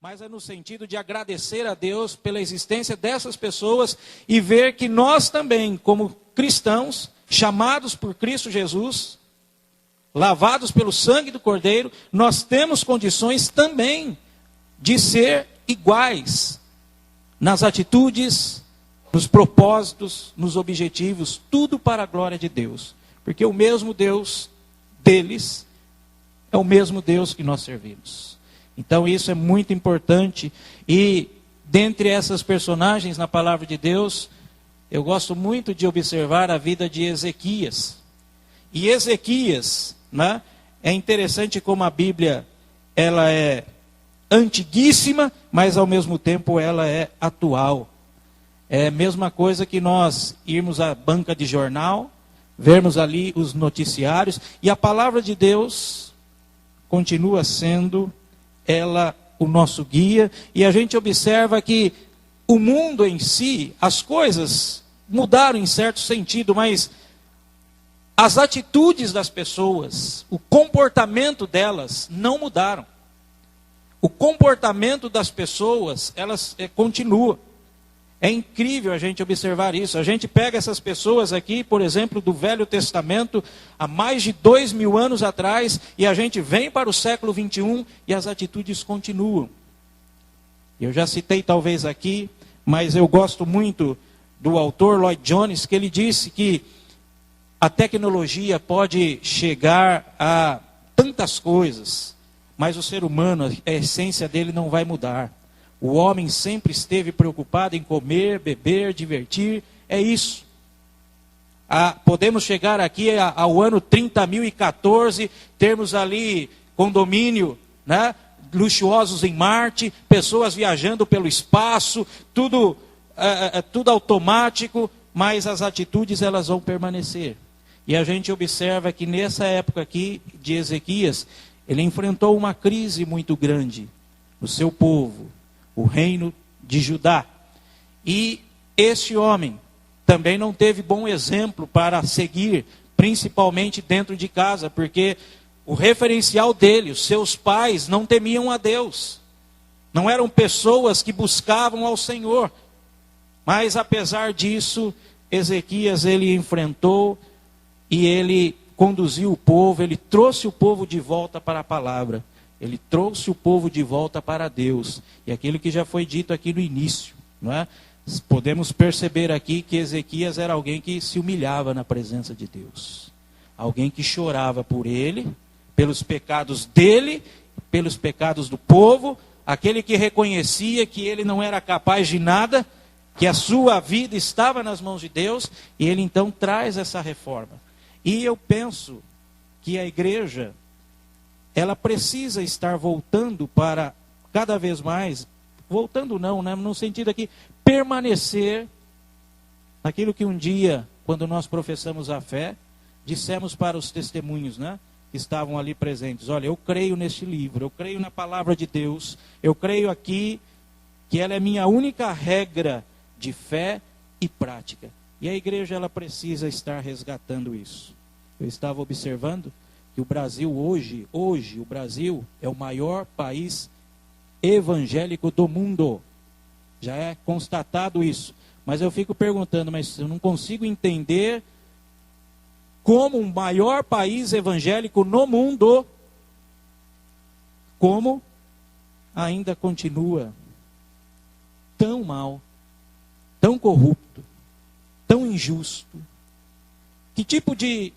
mas é no sentido de agradecer a Deus pela existência dessas pessoas e ver que nós também, como cristãos, chamados por Cristo Jesus, lavados pelo sangue do Cordeiro, nós temos condições também de ser iguais nas atitudes, nos propósitos, nos objetivos, tudo para a glória de Deus. Porque o mesmo Deus deles é o mesmo Deus que nós servimos. Então isso é muito importante. E dentre essas personagens na palavra de Deus, eu gosto muito de observar a vida de Ezequias. E Ezequias, né, é interessante como a Bíblia ela é antiguíssima, mas ao mesmo tempo ela é atual. É a mesma coisa que nós irmos à banca de jornal, vermos ali os noticiários, e a palavra de Deus continua sendo ela o nosso guia, e a gente observa que o mundo em si, as coisas mudaram em certo sentido, mas as atitudes das pessoas, o comportamento delas não mudaram. O comportamento das pessoas, elas continua. É incrível a gente observar isso. A gente pega essas pessoas aqui, por exemplo, do Velho Testamento, há mais de 2000 anos atrás, e a gente vem para o século 21 e as atitudes continuam. Eu já citei talvez aqui, mas eu gosto muito do autor Lloyd Jones, que ele disse que a tecnologia pode chegar a tantas coisas, mas o ser humano, a essência dele não vai mudar. O homem sempre esteve preocupado em comer, beber, divertir, é isso. Podemos chegar aqui ao ano 30.014, termos ali condomínio, né, luxuosos em Marte, pessoas viajando pelo espaço, tudo automático, mas as atitudes elas vão permanecer. E a gente observa que nessa época aqui de Ezequias, ele enfrentou uma crise muito grande no seu povo, o reino de Judá. E esse homem também não teve bom exemplo para seguir, principalmente dentro de casa, porque o referencial dele, os seus pais, não temiam a Deus. Não eram pessoas que buscavam ao Senhor. Mas apesar disso, Ezequias ele enfrentou e ele conduziu o povo, ele trouxe o povo de volta para a palavra. Ele trouxe o povo de volta para Deus. E aquilo que já foi dito aqui no início, não é? Podemos perceber aqui que Ezequias era alguém que se humilhava na presença de Deus. Alguém que chorava por ele, pelos pecados dele, pelos pecados do povo. Aquele que reconhecia que ele não era capaz de nada, que a sua vida estava nas mãos de Deus. E ele então traz essa reforma. E eu penso que a igreja, ela precisa estar voltando para cada vez mais, voltando não, né, no sentido aqui, permanecer naquilo que um dia, quando nós professamos a fé, dissemos para os testemunhos, né, que estavam ali presentes: olha, eu creio neste livro, eu creio na palavra de Deus, eu creio aqui que ela é minha única regra de fé e prática. E a igreja ela precisa estar resgatando isso. Eu estava observando que o Brasil hoje o Brasil é o maior país evangélico do mundo. Já é constatado isso. Mas eu fico perguntando, mas eu não consigo entender como um maior país evangélico no mundo, como ainda continua tão mal, tão corrupto, tão injusto. Que tipo de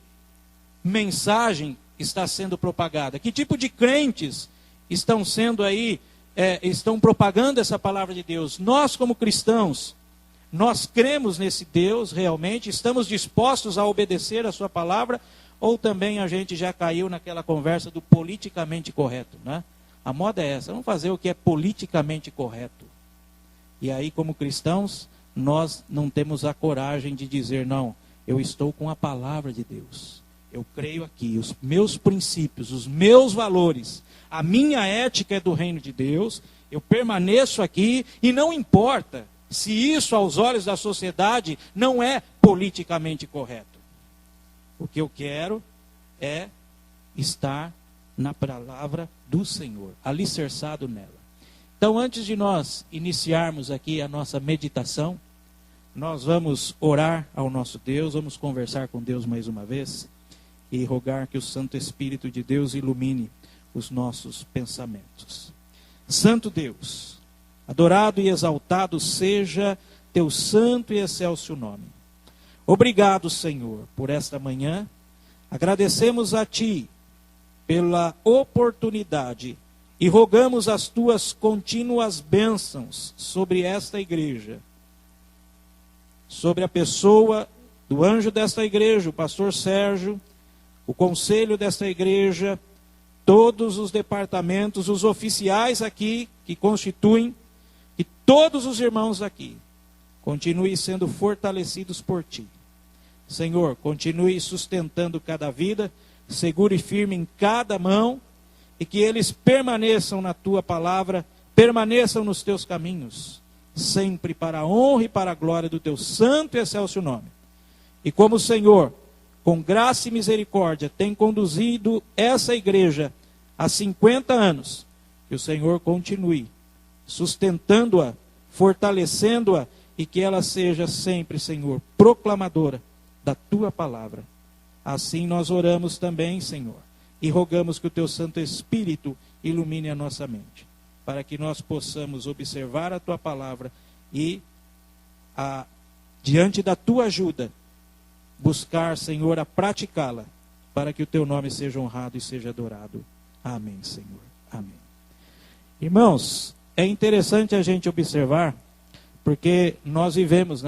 mensagem está sendo propagada? Que tipo de crentes estão sendo aí, estão propagando essa palavra de Deus? Nós como cristãos, nós cremos nesse Deus realmente? Estamos dispostos a obedecer a sua palavra? Ou também a gente já caiu naquela conversa do politicamente correto, né? A moda é essa, vamos fazer o que é politicamente correto. E aí como cristãos, nós não temos a coragem de dizer: não, eu estou com a palavra de Deus. Eu creio aqui, os meus princípios, os meus valores, a minha ética é do reino de Deus, eu permaneço aqui e não importa se isso aos olhos da sociedade não é politicamente correto. O que eu quero é estar na palavra do Senhor, alicerçado nela. Então, antes de nós iniciarmos aqui a nossa meditação, nós vamos orar ao nosso Deus, vamos conversar com Deus mais uma vez e rogar que o Santo Espírito de Deus ilumine os nossos pensamentos. Santo Deus, adorado e exaltado seja teu santo e excelso nome. Obrigado, Senhor, por esta manhã. Agradecemos a Ti pela oportunidade e rogamos as Tuas contínuas bênçãos sobre esta igreja, sobre a pessoa do anjo desta igreja, o pastor Sérgio, o conselho desta igreja, todos os departamentos, os oficiais aqui que constituem, e todos os irmãos aqui, continuem sendo fortalecidos por Ti. Senhor, continue sustentando cada vida, segure firme em cada mão, e que eles permaneçam na Tua palavra, permaneçam nos Teus caminhos, sempre para a honra e para a glória do Teu santo e excelso nome. E como o Senhor, com graça e misericórdia, tem conduzido essa igreja há 50 anos, que o Senhor continue sustentando-a, fortalecendo-a, e que ela seja sempre, Senhor, proclamadora da Tua palavra. Assim nós oramos também, Senhor, e rogamos que o Teu Santo Espírito ilumine a nossa mente, para que nós possamos observar a Tua palavra e, diante da Tua ajuda, buscar, Senhor, a praticá-la, para que o Teu nome seja honrado e seja adorado. Amém, Senhor. Amém. Irmãos, é interessante a gente observar, porque nós vivemos,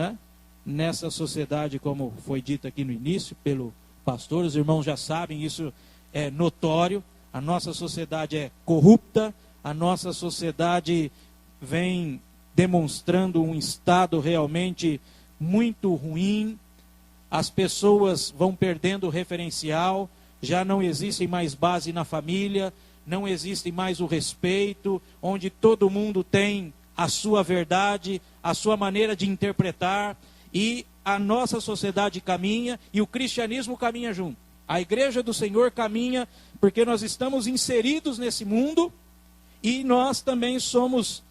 nessa sociedade, como foi dito aqui no início pelo pastor, os irmãos já sabem, isso é notório, a nossa sociedade é corrupta, a nossa sociedade vem demonstrando um estado realmente muito ruim, as pessoas vão perdendo o referencial, já não existe mais base na família, não existe mais o respeito, onde todo mundo tem a sua verdade, a sua maneira de interpretar, e a nossa sociedade caminha, e o cristianismo caminha junto. A igreja do Senhor caminha, porque nós estamos inseridos nesse mundo, e nós também somos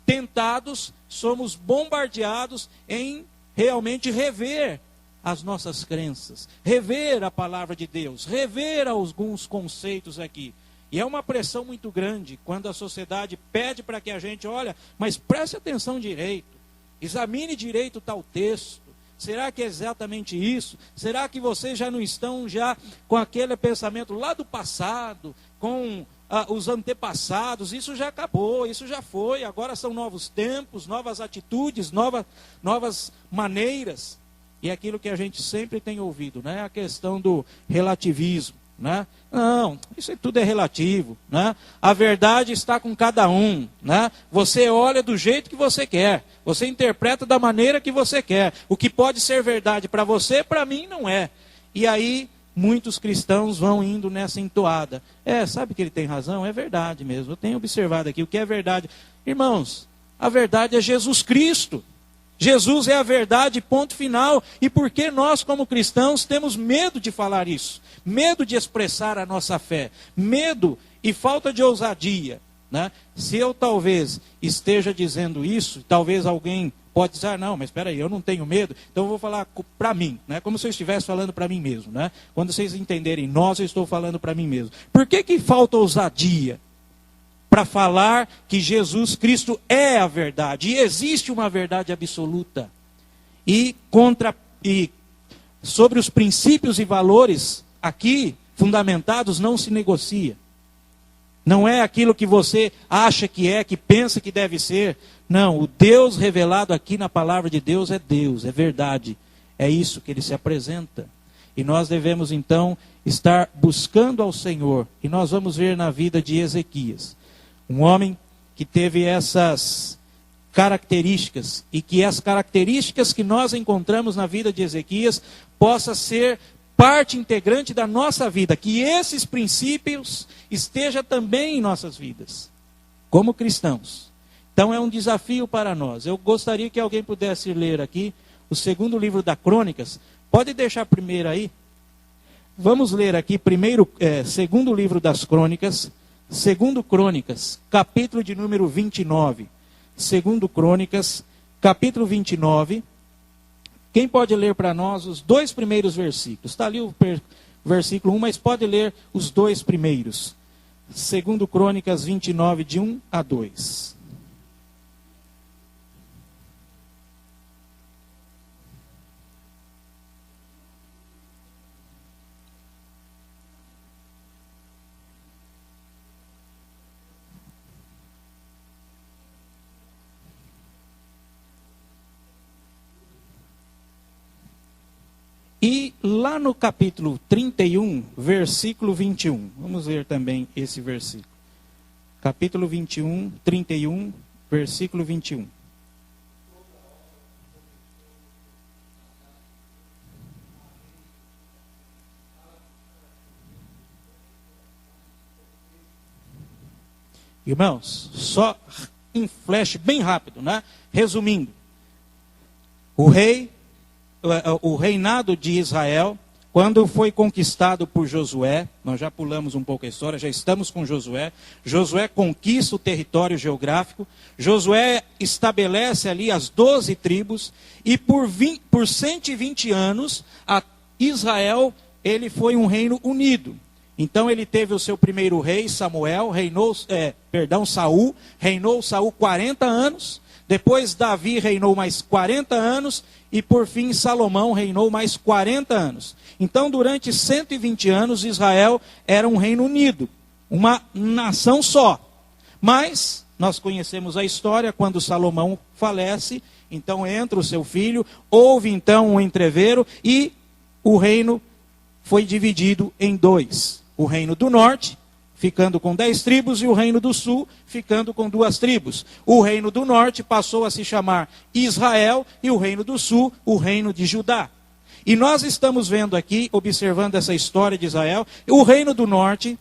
tentados, somos bombardeados em realmente rever as nossas crenças, rever a palavra de Deus, rever alguns conceitos aqui. E é uma pressão muito grande quando a sociedade pede para que a gente, olha, mas preste atenção direito, examine direito tal texto. Será que é exatamente isso? Será que vocês já não estão com aquele pensamento lá do passado, com os antepassados? Isso já acabou, isso já foi, agora são novos tempos, novas atitudes, novas maneiras. E aquilo que a gente sempre tem ouvido, a questão do relativismo. Não, isso tudo é relativo. A verdade está com cada um. Você olha do jeito que você quer. Você interpreta da maneira que você quer. O que pode ser verdade para você, para mim não é. E aí, muitos cristãos vão indo nessa entoada. Sabe que ele tem razão? É verdade mesmo. Eu tenho observado aqui o que é verdade. Irmãos, a verdade é Jesus Cristo. Jesus é a verdade, ponto final. E por que nós, como cristãos, temos medo de falar isso? Medo de expressar a nossa fé? Medo e falta de ousadia. Se eu talvez esteja dizendo isso, talvez alguém pode dizer, não, mas espera aí, eu não tenho medo, então eu vou falar para mim, como se eu estivesse falando para mim mesmo. Quando vocês entenderem nós, eu estou falando para mim mesmo. Por que falta ousadia? Para falar que Jesus Cristo é a verdade, e existe uma verdade absoluta, e sobre os princípios e valores aqui fundamentados não se negocia. Não é aquilo que você acha que é, que pensa que deve ser. Não, o Deus revelado aqui na palavra de Deus, é verdade. É isso que ele se apresenta. E nós devemos então estar buscando ao Senhor. E nós vamos ver na vida de Ezequias. Um homem que teve essas características, e que as características que nós encontramos na vida de Ezequias possa ser parte integrante da nossa vida, que esses princípios estejam também em nossas vidas, como cristãos. Então é um desafio para nós. Eu gostaria que alguém pudesse ler aqui o segundo livro da Crônicas. Pode deixar primeiro aí. Vamos ler aqui primeiro, segundo livro das Crônicas, Segundo Crônicas, capítulo de número 29. Segundo Crônicas, capítulo 29. Quem pode ler para nós os 2 primeiros versículos? Está ali o versículo 1, mas pode ler os 2 primeiros. Segundo Crônicas 29, de 1 a 2. E lá no capítulo 31, versículo 21. Vamos ver também esse versículo. Capítulo 21, 31, versículo 21. Irmãos, só um flash bem rápido, né? Resumindo. O reinado de Israel, quando foi conquistado por Josué, nós já pulamos um pouco a história, já estamos com Josué. Josué conquista o território geográfico. Josué estabelece ali as 12 tribos. E por 120 anos, Israel, ele foi um reino unido. Então ele teve o seu primeiro rei, Saul, reinou Saul 40 anos. Depois Davi reinou mais 40 anos e por fim Salomão reinou mais 40 anos. Então durante 120 anos Israel era um reino unido, uma nação só. Mas nós conhecemos a história, quando Salomão falece, então entra o seu filho, houve então um entrevero e o reino foi dividido em 2. O reino do norte, ficando com 10 tribos, e o reino do sul, ficando com 2 tribos. O reino do norte passou a se chamar Israel, e o reino do sul, o reino de Judá. E nós estamos vendo aqui, observando essa história de Israel, o reino do norte,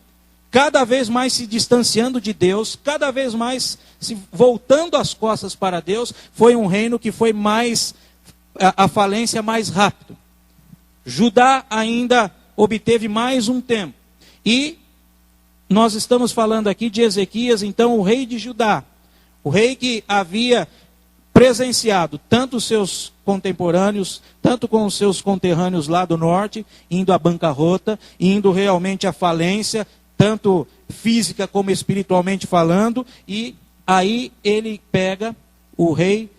cada vez mais se distanciando de Deus, cada vez mais se voltando as costas para Deus, foi um reino que foi mais, a falência mais rápido. Judá ainda obteve mais um tempo. E nós estamos falando aqui de Ezequias, então o rei de Judá, o rei que havia presenciado tanto os seus contemporâneos, tanto com os seus conterrâneos lá do norte, indo à bancarrota, indo realmente à falência, tanto física como espiritualmente falando, e aí ele pega o rei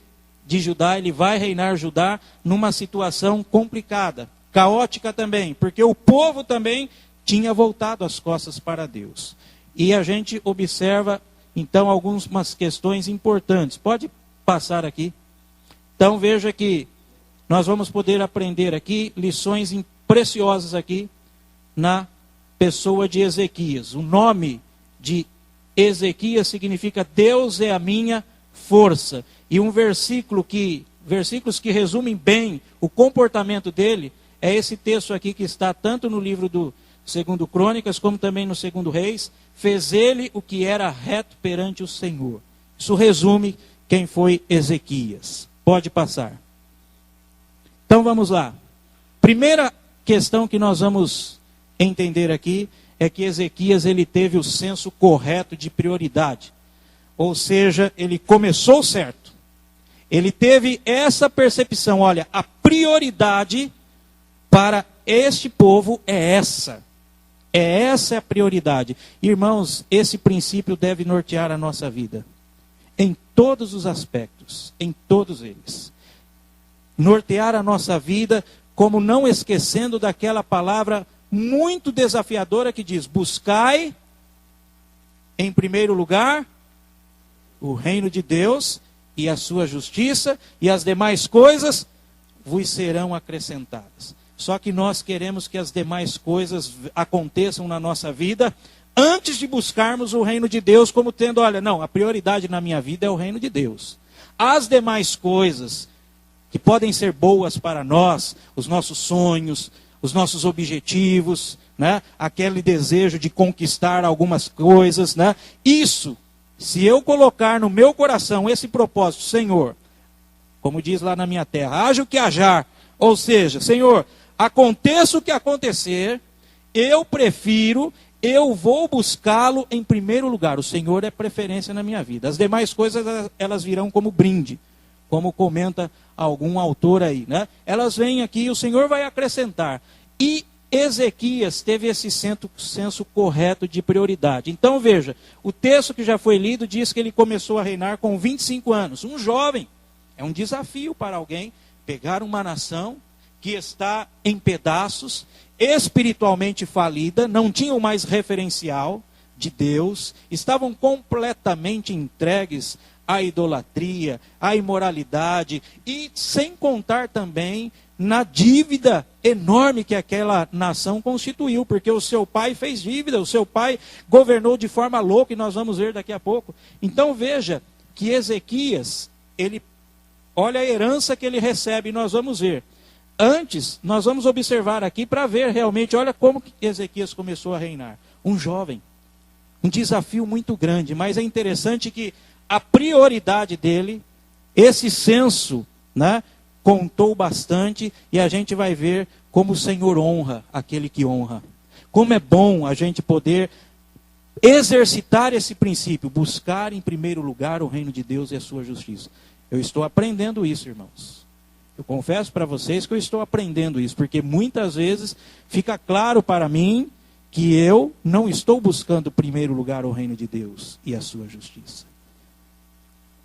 de Judá, ele vai reinar Judá numa situação complicada, caótica também, porque o povo também tinha voltado as costas para Deus. E a gente observa, então, algumas questões importantes. Pode passar aqui. Então, veja que nós vamos poder aprender aqui lições preciosas aqui na pessoa de Ezequias. O nome de Ezequias significa Deus é a minha força. E versículos que resumem bem o comportamento dele, é esse texto aqui que está tanto no livro do Segundo Crônicas, como também no Segundo Reis. Fez ele o que era reto perante o Senhor. Isso resume quem foi Ezequias. Pode passar. Então vamos lá. Primeira questão que nós vamos entender aqui é que Ezequias ele teve o senso correto de prioridade. Ou seja, ele começou certo. Ele teve essa percepção, olha, a prioridade para este povo é essa. Essa é a prioridade. Irmãos, esse princípio deve nortear a nossa vida. Em todos os aspectos, em todos eles. Nortear a nossa vida, como não esquecendo daquela palavra muito desafiadora que diz: buscai, em primeiro lugar, o reino de Deus e a sua justiça, e as demais coisas vos serão acrescentadas. Só que nós queremos que as demais coisas aconteçam na nossa vida antes de buscarmos o reino de Deus, como tendo, olha, não, a prioridade na minha vida é o reino de Deus. As demais coisas que podem ser boas para nós, os nossos sonhos, os nossos objetivos, né? Aquele desejo de conquistar algumas coisas, né? Isso, se eu colocar no meu coração esse propósito, Senhor, como diz lá na minha terra, haja o que hajar, ou seja, Senhor, aconteça o que acontecer, eu prefiro eu vou buscá-lo em primeiro lugar. O Senhor é preferência na minha vida. As demais coisas, elas virão como brinde, como comenta algum autor aí, né? Elas vêm aqui e o Senhor vai acrescentar. E Ezequias teve esse senso correto de prioridade. Então veja, o texto que já foi lido diz que ele começou a reinar com 25 anos. Um jovem. É um desafio para alguém pegar uma nação que está em pedaços, espiritualmente falida, não tinham mais referencial de Deus, estavam completamente entregues à idolatria, à imoralidade, e sem contar também na dívida enorme que aquela nação constituiu, porque o seu pai fez dívida, o seu pai governou de forma louca, e nós vamos ver daqui a pouco. Então veja que Ezequias, olha a herança que ele recebe, e nós vamos ver. Antes, nós vamos observar aqui para ver realmente, olha como que Ezequias começou a reinar. Um jovem, um desafio muito grande, mas é interessante que a prioridade dele, esse senso, né, contou bastante, e a gente vai ver como o Senhor honra aquele que honra. Como é bom a gente poder exercitar esse princípio, buscar em primeiro lugar o reino de Deus e a sua justiça. Eu estou aprendendo isso, irmãos. Eu confesso para vocês que eu estou aprendendo isso, porque muitas vezes fica claro para mim que eu não estou buscando em primeiro lugar o reino de Deus e a sua justiça.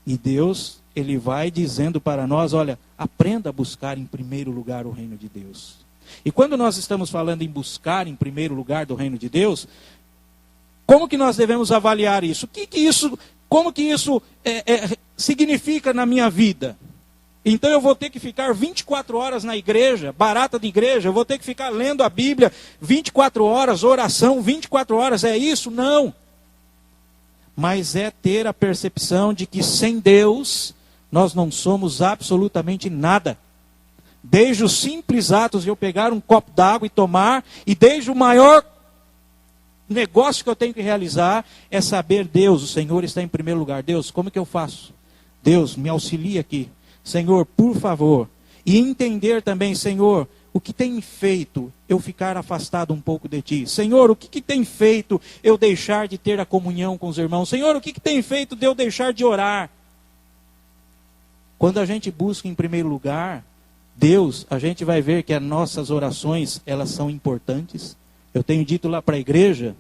E Deus, Ele vai dizendo para nós, olha, aprenda a buscar em primeiro lugar o reino de Deus. E quando nós estamos falando em buscar em primeiro lugar do reino de Deus, como que nós devemos avaliar isso? Como que isso significa na minha vida? Então eu vou ter que ficar 24 horas na igreja, barata de igreja, eu vou ter que ficar lendo a Bíblia 24 horas, oração 24 horas, é isso? Não. Mas é ter a percepção de que sem Deus nós não somos absolutamente nada. Desde os simples atos de eu pegar um copo d'água e tomar, e desde o maior negócio que eu tenho que realizar, é saber Deus, o Senhor está em primeiro lugar. Deus, como que eu faço? Deus, me auxilia aqui. Senhor, por favor. E entender também, Senhor, o que tem feito eu ficar afastado um pouco de Ti? Senhor, o que tem feito eu deixar de ter a comunhão com os irmãos? Senhor, o que tem feito de eu deixar de orar? Quando a gente busca em primeiro lugar Deus, a gente vai ver que as nossas orações, elas são importantes. Eu tenho dito lá para a igreja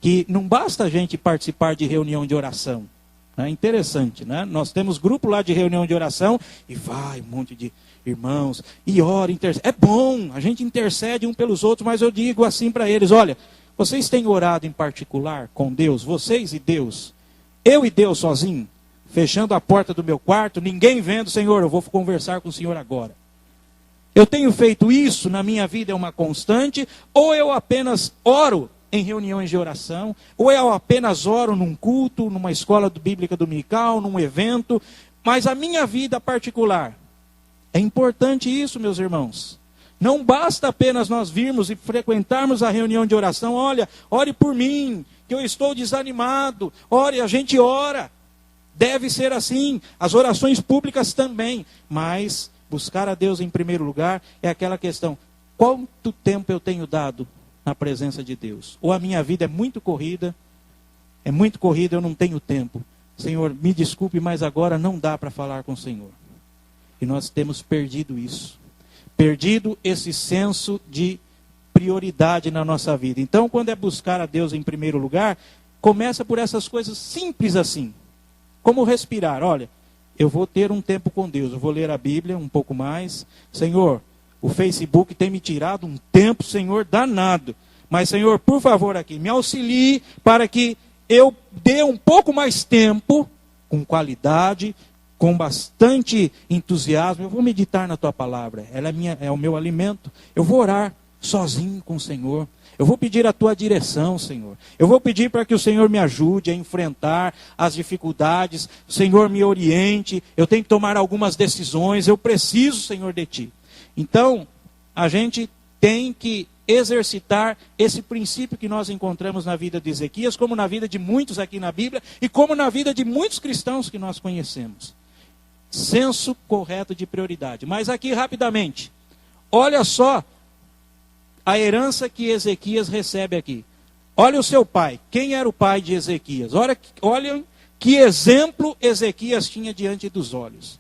que não basta a gente participar de reunião de oração. É interessante, né? Nós temos grupo lá de reunião de oração e vai um monte de irmãos e ora, intercede. É bom, a gente intercede um pelos outros, mas eu digo assim para eles, olha, vocês têm orado em particular com Deus, vocês e Deus, eu e Deus sozinho, fechando a porta do meu quarto, ninguém vendo, Senhor, eu vou conversar com o Senhor agora. Eu tenho feito isso na minha vida, é uma constante, ou eu apenas oro em reuniões de oração, ou eu apenas oro num culto, numa escola bíblica dominical, num evento, mas a minha vida particular, é importante isso, meus irmãos. Não basta apenas nós virmos e frequentarmos a reunião de oração, olha, ore por mim, que eu estou desanimado, ore, a gente ora, deve ser assim, as orações públicas também, mas buscar a Deus em primeiro lugar é aquela questão, quanto tempo eu tenho dado na presença de Deus? Ou a minha vida é muito corrida, eu não tenho tempo. Senhor, me desculpe, mas agora não dá para falar com o Senhor. E nós temos perdido isso. Perdido esse senso de prioridade na nossa vida. Então, quando é buscar a Deus em primeiro lugar, começa por essas coisas simples assim. Como respirar. Olha, eu vou ter um tempo com Deus, eu vou ler a Bíblia um pouco mais. Senhor, o Facebook tem me tirado um tempo, Senhor, danado. Mas, Senhor, por favor aqui, me auxilie para que eu dê um pouco mais tempo, com qualidade, com bastante entusiasmo. Eu vou meditar na Tua palavra, ela é o meu alimento. Eu vou orar sozinho com o Senhor. Eu vou pedir a Tua direção, Senhor. Eu vou pedir para que o Senhor me ajude a enfrentar as dificuldades. O Senhor me oriente. Eu tenho que tomar algumas decisões. Eu preciso, Senhor, de Ti. Então, a gente tem que exercitar esse princípio que nós encontramos na vida de Ezequias, como na vida de muitos aqui na Bíblia, e como na vida de muitos cristãos que nós conhecemos. Senso correto de prioridade. Mas aqui, rapidamente, olha só a herança que Ezequias recebe aqui. Olha o seu pai. Quem era o pai de Ezequias? Olhem que exemplo Ezequias tinha diante dos olhos.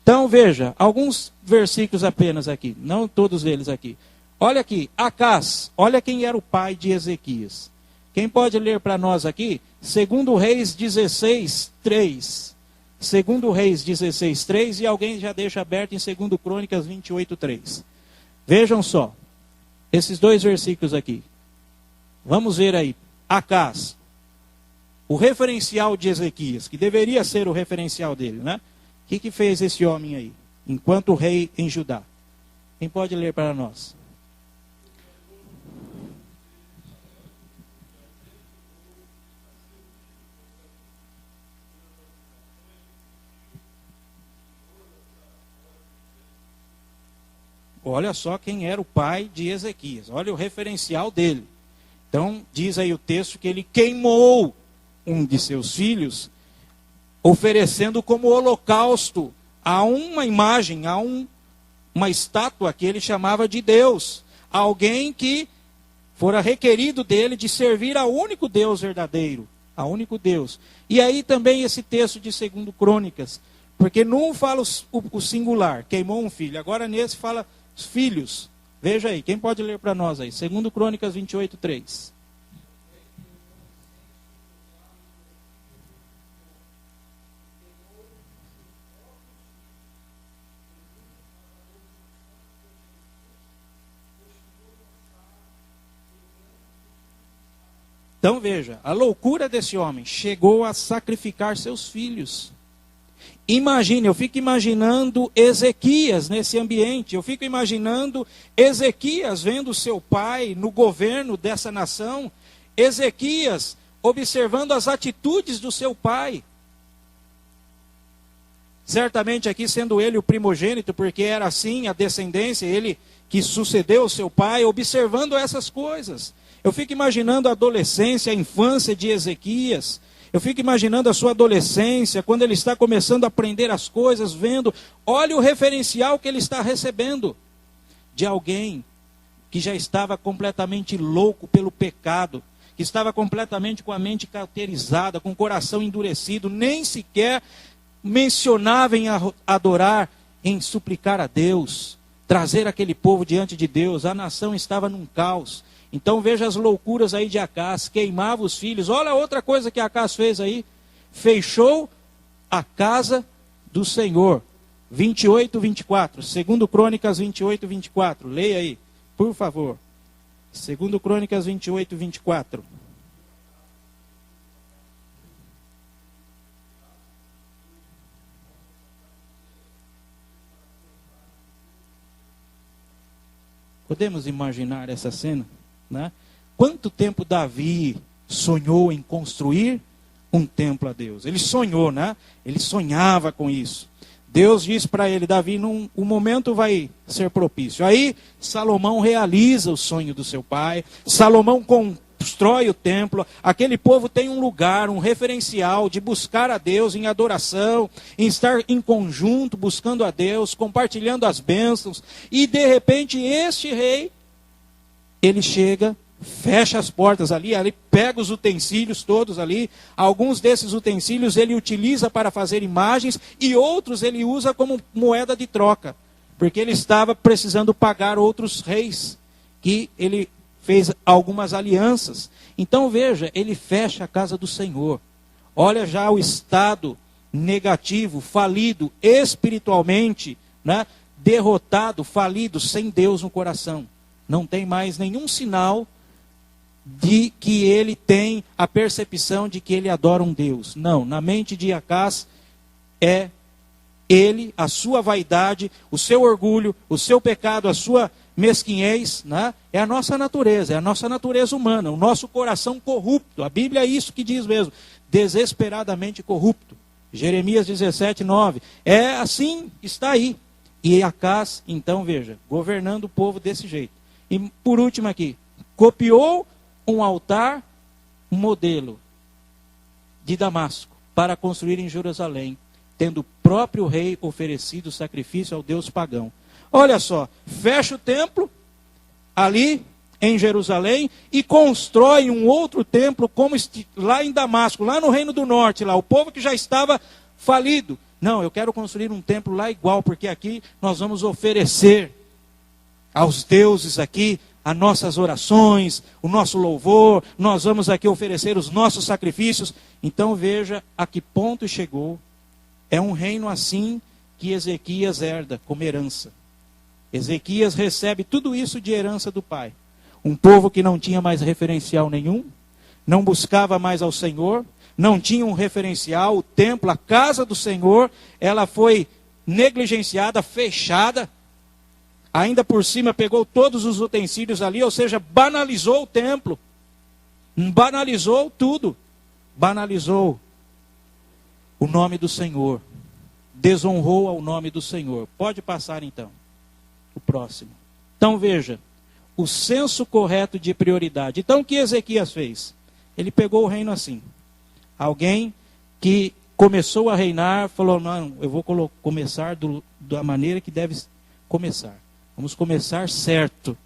Então veja, alguns versículos apenas aqui, não todos eles aqui. Olha aqui, Acás, olha quem era o pai de Ezequias. Quem pode ler para nós aqui? 2 Reis 16, 3. 2 Reis 16, 3, e alguém já deixa aberto em 2 Crônicas 28, 3. Vejam só, esses dois versículos aqui. Vamos ver aí, Acás, o referencial de Ezequias, que deveria ser o referencial dele, né? O que fez esse homem aí, enquanto rei em Judá? Quem pode ler para nós? Olha só quem era o pai de Ezequias. Olha o referencial dele. Então, diz aí o texto que ele queimou um de seus filhos, oferecendo como holocausto a uma imagem, a uma estátua que ele chamava de Deus. Alguém que fora requerido dele de servir ao único Deus verdadeiro. Ao único Deus. E aí também esse texto de 2 Crônicas. Porque num fala o singular, queimou um filho. Agora nesse fala os filhos. Veja aí, quem pode ler para nós aí? 2 Crônicas 28, 3. Então veja, a loucura desse homem chegou a sacrificar seus filhos. Imagine, eu fico imaginando Ezequias nesse ambiente, eu fico imaginando Ezequias vendo seu pai no governo dessa nação, Ezequias observando as atitudes do seu pai. Certamente aqui sendo ele o primogênito, porque era assim a descendência, ele que sucedeu o seu pai, observando essas coisas. Eu fico imaginando a adolescência, a infância de Ezequias. Eu fico imaginando a sua adolescência, quando ele está começando a aprender as coisas, vendo, olha o referencial que ele está recebendo de alguém que já estava completamente louco pelo pecado, que estava completamente com a mente cauterizada, com o coração endurecido, nem sequer mencionava em adorar, em suplicar a Deus, trazer aquele povo diante de Deus. A nação estava num caos. Então veja as loucuras aí de Acás, queimava os filhos. Olha outra coisa que Acás fez aí, fechou a casa do Senhor. 28, 24, 2 Crônicas 28, 24, leia aí, por favor. 2 Crônicas 28, 24. Podemos imaginar essa cena? Né? Quanto tempo Davi sonhou em construir um templo a Deus? Ele sonhou, né? Ele sonhava com isso. Deus disse para ele, Davi, o momento vai ser propício. Aí Salomão realiza o sonho do seu pai. Salomão constrói o templo. Aquele povo tem um lugar, um referencial de buscar a Deus em adoração, em estar em conjunto, buscando a Deus, compartilhando as bênçãos. E de repente este rei, ele chega, fecha as portas ali, pega os utensílios todos ali. Alguns desses utensílios ele utiliza para fazer imagens e outros ele usa como moeda de troca. Porque ele estava precisando pagar outros reis, que ele fez algumas alianças. Então veja, ele fecha a casa do Senhor. Olha já o estado negativo, falido espiritualmente, né? Derrotado, falido, sem Deus no coração. Não tem mais nenhum sinal de que ele tem a percepção de que ele adora um Deus. Não, na mente de Acás é ele, a sua vaidade, o seu orgulho, o seu pecado, a sua mesquinhez, né? É a nossa natureza humana, o nosso coração corrupto. A Bíblia é isso que diz mesmo, desesperadamente corrupto. Jeremias 17, 9. É assim, está aí. E Acás, então veja, governando o povo desse jeito. E por último aqui, copiou um altar, um modelo de Damasco, para construir em Jerusalém, tendo o próprio rei oferecido sacrifício ao Deus pagão. Olha só, fecha o templo, ali em Jerusalém e constrói um outro templo como lá em Damasco, lá no Reino do Norte, lá o povo que já estava falido. Não, eu quero construir um templo lá igual, porque aqui nós vamos oferecer aos deuses aqui as nossas orações, o nosso louvor, nós vamos aqui oferecer os nossos sacrifícios. Então veja a que ponto chegou. É um reino assim que Ezequias herda como herança. Ezequias recebe tudo isso de herança do pai. Um povo que não tinha mais referencial nenhum, não buscava mais ao Senhor, não tinha um referencial, o templo, a casa do Senhor, ela foi negligenciada, fechada. Ainda por cima pegou todos os utensílios ali, ou seja, banalizou o templo. Banalizou tudo. Banalizou o nome do Senhor. Desonrou ao nome do Senhor. Pode passar então. O próximo. Então veja, o senso correto de prioridade. Então o que Ezequias fez? Ele pegou o reino assim. Alguém que começou a reinar, falou, não, eu vou começar da maneira que deve começar. Vamos começar certo.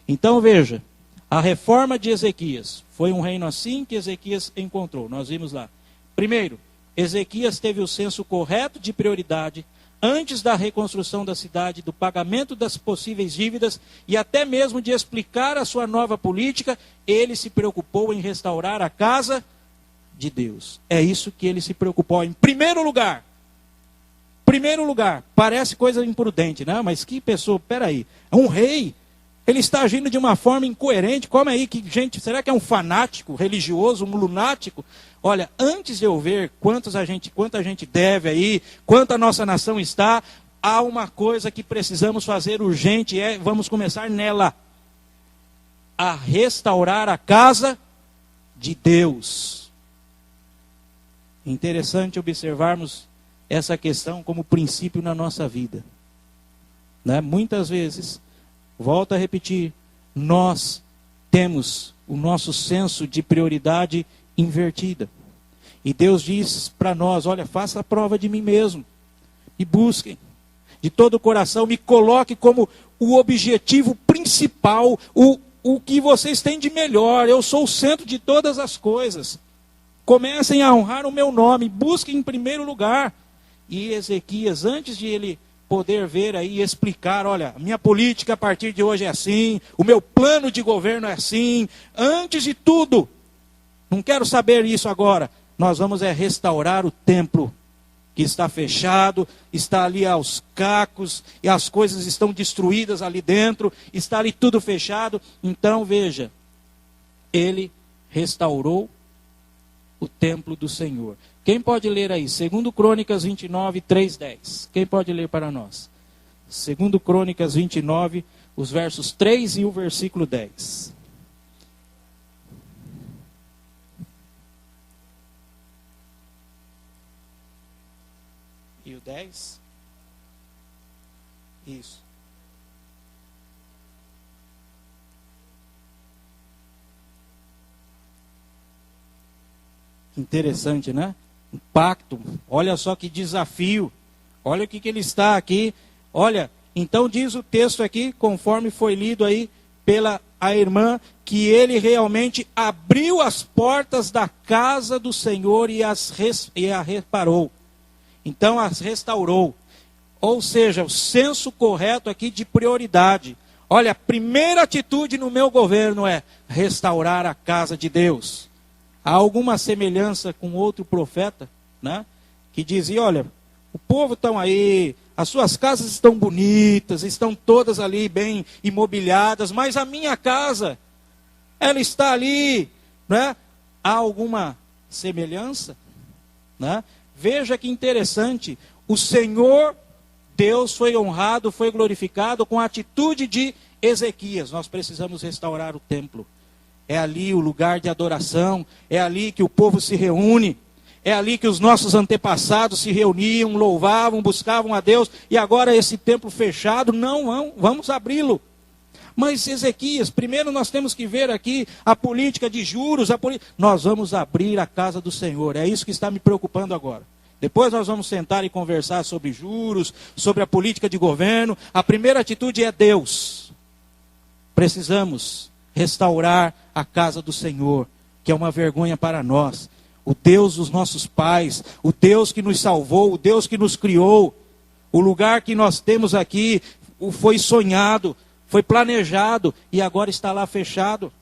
Então veja, a reforma de Ezequias. Foi um reino assim que Ezequias encontrou. Nós vimos lá. Primeiro, Ezequias teve o senso correto de prioridade antes da reconstrução da cidade, do pagamento das possíveis dívidas e até mesmo de explicar a sua nova política, ele se preocupou em restaurar a casa de Deus. É isso que ele se preocupou. Em primeiro lugar, parece coisa imprudente, né? Mas que pessoa, peraí, é um rei, ele está agindo de uma forma incoerente, como aí, que gente, será que é um fanático religioso, um lunático? Olha, antes de eu ver quanta a gente deve aí, quanto a nossa nação está, há uma coisa que precisamos fazer urgente, vamos começar nela, a restaurar a casa de Deus. Interessante observarmos essa questão como princípio na nossa vida. Né? Muitas vezes, volto a repetir, nós temos o nosso senso de prioridade invertida. E Deus diz para nós, olha, faça a prova de mim mesmo. Me busquem de todo o coração, me coloque como o objetivo principal, o que vocês têm de melhor. Eu sou o centro de todas as coisas. Comecem a honrar o meu nome, busquem em primeiro lugar. E Ezequias, antes de ele poder ver aí e explicar, olha, minha política a partir de hoje é assim, o meu plano de governo é assim, antes de tudo, não quero saber isso agora, nós vamos restaurar o templo, que está fechado, está ali aos cacos, e as coisas estão destruídas ali dentro, está ali tudo fechado. Então veja, ele restaurou o templo do Senhor. Quem pode ler aí? 2 Crônicas 29, 3, 10. Quem pode ler para nós? 2 Crônicas 29, os versos 3 e o versículo 10. E o 10? Isso. Interessante, né? Um pacto. Olha só que desafio. Olha o que ele está aqui. Olha, então diz o texto aqui, conforme foi lido aí pela a irmã, que ele realmente abriu as portas da casa do Senhor e a reparou. Então as restaurou. Ou seja, o senso correto aqui de prioridade. Olha, a primeira atitude no meu governo é restaurar a casa de Deus. Há alguma semelhança com outro profeta, né? Que dizia, olha, o povo está aí, as suas casas estão bonitas, estão todas ali bem imobiliadas, mas a minha casa, ela está ali, né? Há alguma semelhança, né? Veja que interessante, o Senhor Deus foi honrado, foi glorificado com a atitude de Ezequias. Nós precisamos restaurar o templo. É ali o lugar de adoração, é ali que o povo se reúne, é ali que os nossos antepassados se reuniam, louvavam, buscavam a Deus, e agora esse templo fechado, vamos abri-lo. Mas Ezequias, primeiro nós temos que ver aqui a política de juros, nós vamos abrir a casa do Senhor, é isso que está me preocupando agora. Depois nós vamos sentar e conversar sobre juros, sobre a política de governo. A primeira atitude é Deus. Precisamos restaurar a casa do Senhor, que é uma vergonha para nós. O Deus dos nossos pais, o Deus que nos salvou, o Deus que nos criou, o lugar que nós temos aqui foi sonhado, foi planejado e agora está lá fechado.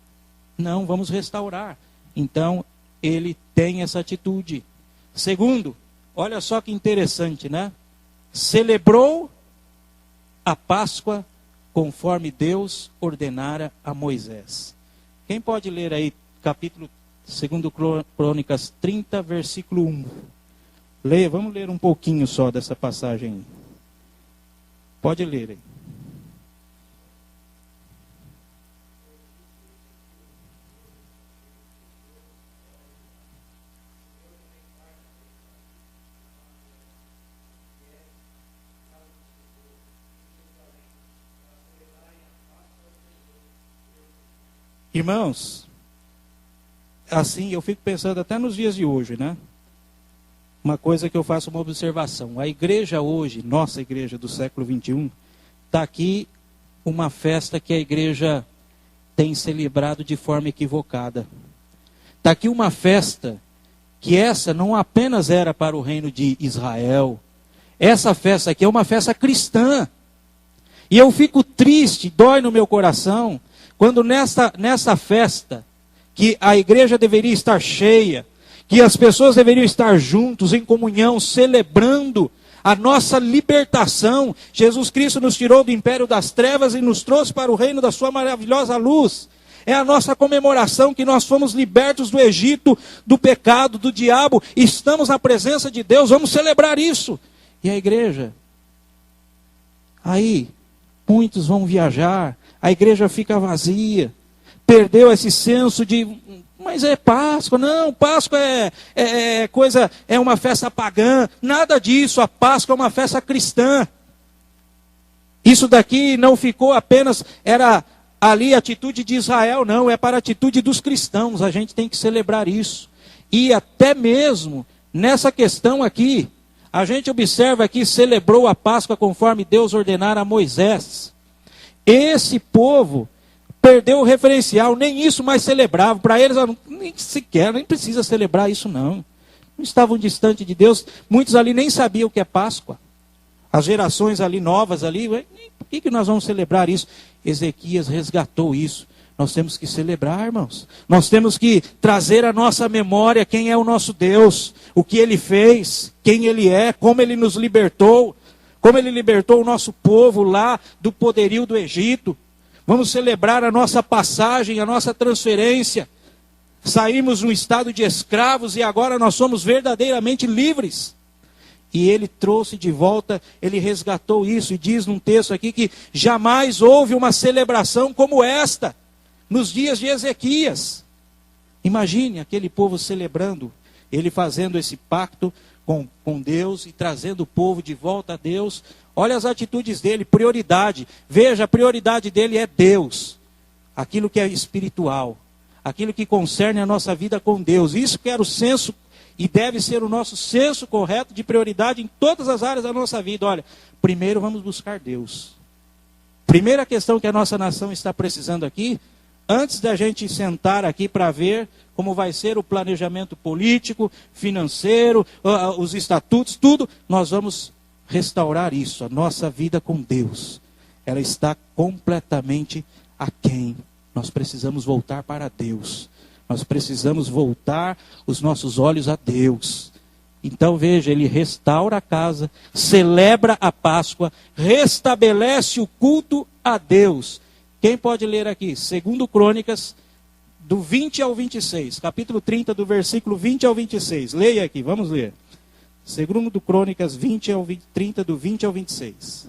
Não, vamos restaurar. Então, ele tem essa atitude. Segundo, olha só que interessante, né? Celebrou a Páscoa conforme Deus ordenara a Moisés. Quem pode ler aí capítulo 2 Crônicas 30, versículo 1? Leia, vamos ler um pouquinho só dessa passagem aí. Pode ler aí. Irmãos, assim eu fico pensando até nos dias de hoje, né? Uma coisa que eu faço uma observação. A igreja hoje, nossa igreja do século 21, está aqui uma festa que a igreja tem celebrado de forma equivocada. Está aqui uma festa que essa não apenas era para o reino de Israel. Essa festa aqui é uma festa cristã. E eu fico triste, dói no meu coração, quando nessa festa, que a igreja deveria estar cheia, que as pessoas deveriam estar juntos, em comunhão, celebrando a nossa libertação. Jesus Cristo nos tirou do império das trevas e nos trouxe para o reino da sua maravilhosa luz. É a nossa comemoração que nós fomos libertos do Egito, do pecado, do diabo. Estamos na presença de Deus, vamos celebrar isso. E a igreja? Aí, muitos vão viajar, a igreja fica vazia, perdeu esse senso de, mas é Páscoa, não, Páscoa é uma festa pagã, nada disso, a Páscoa é uma festa cristã. Isso daqui não ficou apenas, era ali a atitude de Israel, não, é para a atitude dos cristãos, a gente tem que celebrar isso. E até mesmo nessa questão aqui, a gente observa que celebrou a Páscoa conforme Deus ordenara a Moisés. Esse povo perdeu o referencial, nem isso mais celebrava. Para eles, nem precisa celebrar isso não. Não estavam distantes de Deus. Muitos ali nem sabiam o que é Páscoa. As gerações ali novas ali, por que nós vamos celebrar isso? Ezequias resgatou isso. Nós temos que celebrar, irmãos. Nós temos que trazer à nossa memória quem é o nosso Deus, o que Ele fez, quem Ele é, como Ele nos libertou, como Ele libertou o nosso povo lá do poderio do Egito. Vamos celebrar a nossa passagem, a nossa transferência. Saímos no estado de escravos e agora nós somos verdadeiramente livres. E Ele trouxe de volta, Ele resgatou isso. E diz num texto aqui que jamais houve uma celebração como esta, nos dias de Ezequias. Imagine aquele povo celebrando, ele fazendo esse pacto com Deus e trazendo o povo de volta a Deus. Olha as atitudes dele, prioridade. Veja, a prioridade dele é Deus. Aquilo que é espiritual. Aquilo que concerne a nossa vida com Deus. Isso que era o senso e deve ser o nosso senso correto de prioridade em todas as áreas da nossa vida. Olha, primeiro vamos buscar Deus. Primeira questão que a nossa nação está precisando aqui, antes da gente sentar aqui para ver como vai ser o planejamento político, financeiro, os estatutos, tudo, nós vamos restaurar isso, a nossa vida com Deus. Ela está completamente aquém. Nós precisamos voltar para Deus. Nós precisamos voltar os nossos olhos a Deus. Então veja, ele restaura a casa, celebra a Páscoa, restabelece o culto a Deus. Quem pode ler aqui? 2 Crônicas, do 20 ao 26. Capítulo 30, do versículo 20 ao 26. Leia aqui, vamos ler. 2 Crônicas 30, do 20 ao 26.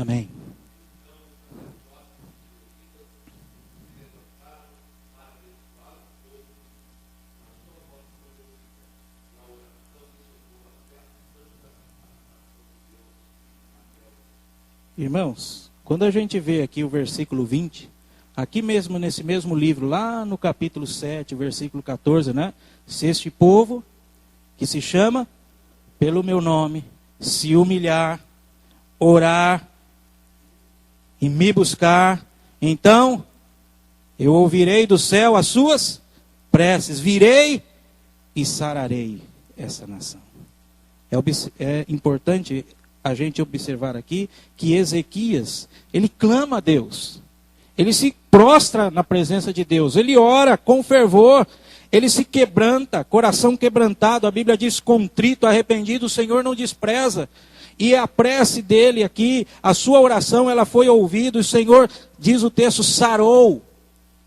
Amém. Irmãos, quando a gente vê aqui o versículo 20, aqui mesmo nesse mesmo livro, lá no capítulo 7, versículo 14, né? Se este povo, que se chama pelo meu nome, se humilhar, orar e me buscar, então eu ouvirei do céu as suas preces, virei e sararei essa nação. É importante a gente observar aqui que Ezequias, ele clama a Deus, ele se prostra na presença de Deus, ele ora com fervor, ele se quebranta, coração quebrantado, a Bíblia diz contrito, arrependido, o Senhor não despreza. E a prece dele aqui, a sua oração, ela foi ouvida, o Senhor, diz o texto, sarou